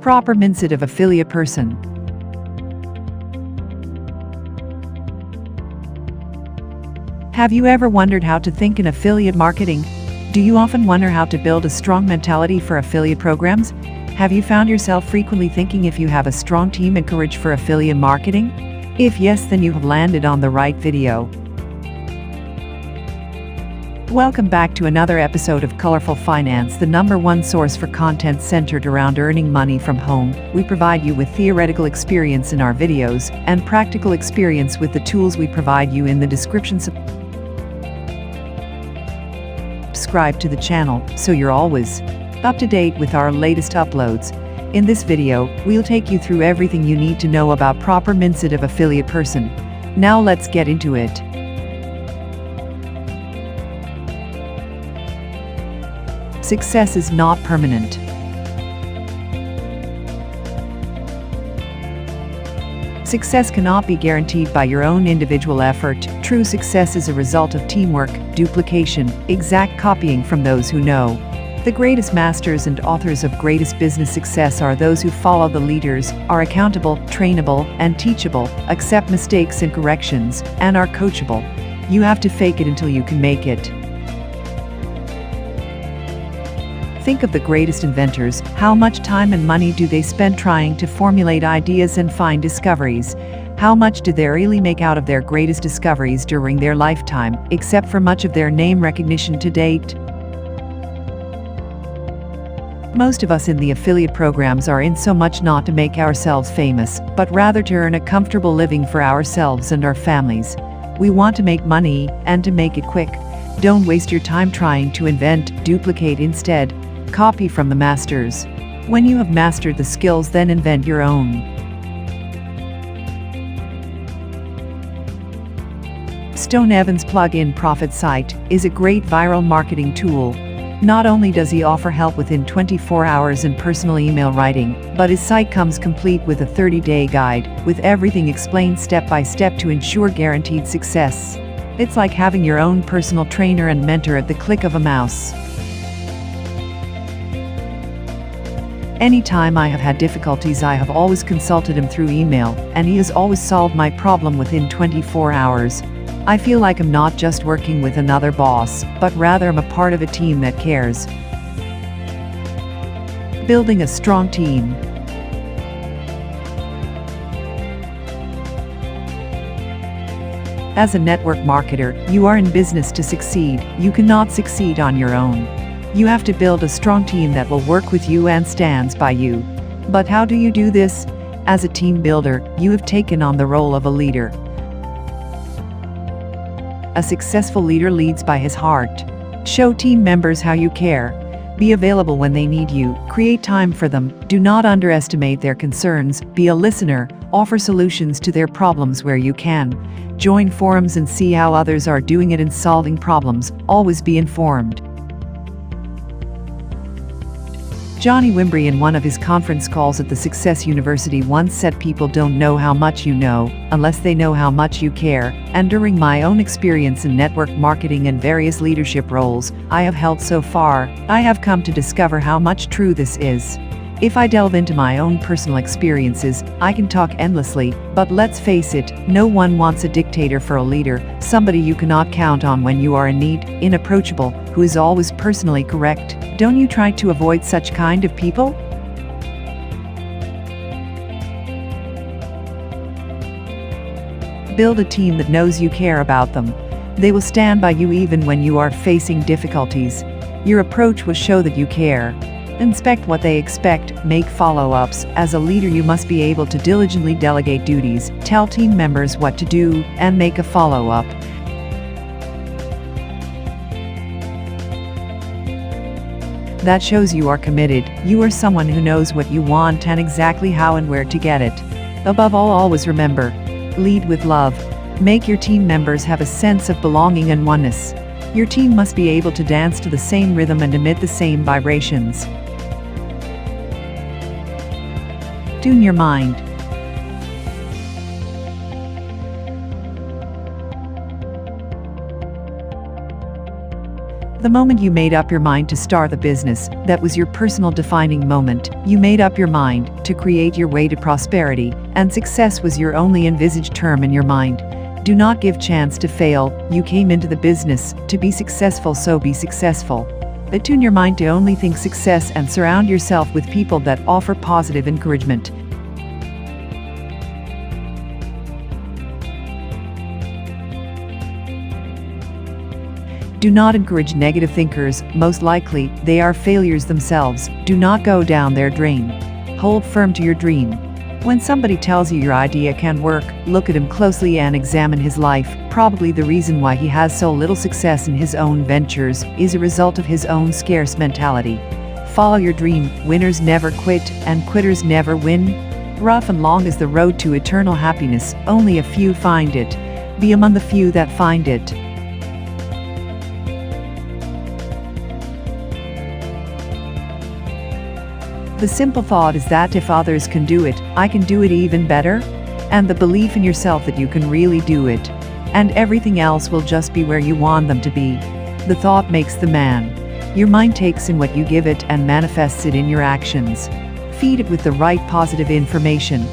Proper mindset of affiliate person. Have you ever wondered how to think in affiliate marketing? Do you often wonder how to build a strong mentality for affiliate programs? Have you found yourself frequently thinking if you have a strong team and courage for affiliate marketing? If yes, then you have landed on the right video. Welcome back to another episode of Colorful Finance, the #1 source for content centered around earning money from home. We provide you with theoretical experience in our videos and practical experience with the tools we provide you in the description. Subscribe to the channel so you're always up to date with our latest uploads. In this video, we'll take you through everything you need to know about proper mindset of affiliate person. Now let's get into it. Success is not permanent. Success cannot be guaranteed by your own individual effort. True success is a result of teamwork, duplication, exact copying from those who know. The greatest masters and authors of greatest business success are those who follow the leaders, are accountable, trainable, and teachable, accept mistakes and corrections, and are coachable. You have to fake it until you can make it. Think of the greatest inventors. How much time and money do they spend trying to formulate ideas and find discoveries? How much do they really make out of their greatest discoveries during their lifetime, except for much of their name recognition to date? Most of us in the affiliate programs are in so much not to make ourselves famous, but rather to earn a comfortable living for ourselves and our families. We want to make money, and to make it quick. Don't waste your time trying to invent, duplicate instead. Copy from the masters. When you have mastered the skills, then invent your own. Stone Evans' plug-in profit site is a great viral marketing tool. Not only does he offer help within 24 hours in personal email writing, but his site comes complete with a 30-day guide, with everything explained step by step to ensure guaranteed success. It's like having your own personal trainer and mentor at the click of a mouse. Anytime I have had difficulties, I have always consulted him through email, and he has always solved my problem within 24 hours. I feel like I'm not just working with another boss, but rather I'm a part of a team that cares. Building a strong team. As a network marketer, you are in business to succeed. You cannot succeed on your own. You have to build a strong team that will work with you and stands by you. But how do you do this? As a team builder, you have taken on the role of a leader. A successful leader leads by his heart. Show team members how you care. Be available when they need you. Create time for them. Do not underestimate their concerns. Be a listener. Offer solutions to their problems where you can. Join forums and see how others are doing it in solving problems. Always be informed. Johnny Wimbrey, in one of his conference calls at the Success University, once said, "People don't know how much you know unless they know how much you care." And during my own experience in network marketing and various leadership roles I have held so far, I have come to discover how much true this is. If I delve into my own personal experiences, I can talk endlessly, but let's face it, no one wants a dictator for a leader, somebody you cannot count on when you are in need, inapproachable, who is always personally correct. Don't you try to avoid such kind of people? Build a team that knows you care about them. They will stand by you even when you are facing difficulties. Your approach will show that you care. Inspect what they expect, make follow-ups. As a leader, you must be able to diligently delegate duties, tell team members what to do, and make a follow-up. That shows you are committed. You are someone who knows what you want and exactly how and where to get it. Above all, always remember, lead with love. Make your team members have a sense of belonging and oneness. Your team must be able to dance to the same rhythm and emit the same vibrations. Tune your mind. The moment you made up your mind to start the business, that was your personal defining moment. You made up your mind to create your way to prosperity, and success was your only envisaged term in your mind. Do not give chance to fail. You came into the business to be successful, so be successful. Attune your mind to only think success and surround yourself with people that offer positive encouragement. Do not encourage negative thinkers. Most likely, they are failures themselves. Do not go down their drain. Hold firm to your dream. When somebody tells you your idea can work, look at him closely and examine his life. Probably the reason why he has so little success in his own ventures is a result of his own scarce mentality. Follow your dream. Winners never quit, and quitters never win. Rough and long is the road to eternal happiness. Only a few find it. Be among the few that find it. The simple thought is that if others can do it, I can do it even better. And the belief in yourself that you can really do it. And everything else will just be where you want them to be. The thought makes the man. Your mind takes in what you give it and manifests it in your actions. Feed it with the right positive information.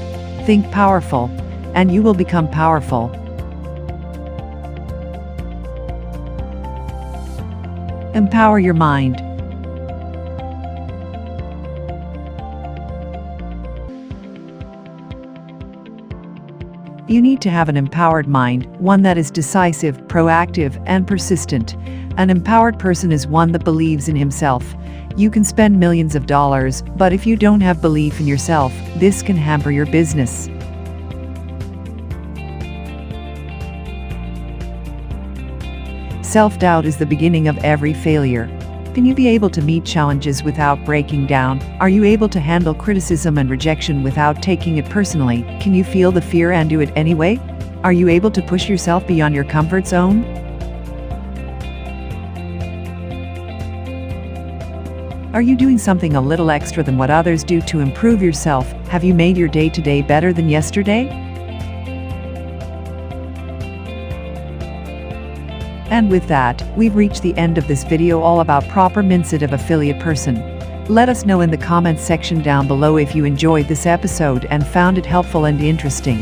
Think powerful, and you will become powerful. Empower your mind. You need to have an empowered mind, one that is decisive, proactive, and persistent. An empowered person is one that believes in himself. You can spend millions of dollars, but if you don't have belief in yourself, this can hamper your business. Self-doubt is the beginning of every failure. Can you be able to meet challenges without breaking down? Are you able to handle criticism and rejection without taking it personally? Can you feel the fear and do it anyway? Are you able to push yourself beyond your comfort zone? Are you doing something a little extra than what others do to improve yourself? Have you made your day-to-day better than yesterday? And with that, we've reached the end of this video all about proper mindset of affiliate person. Let us know in the comments section down below if you enjoyed this episode and found it helpful and interesting.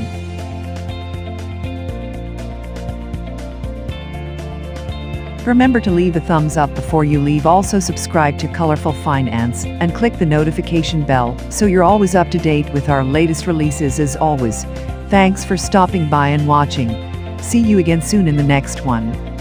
Remember to leave a thumbs up before you leave. Also subscribe to Colorful Finance and click the notification bell so you're always up to date with our latest releases. As always, thanks for stopping by and watching. See you again soon in the next one.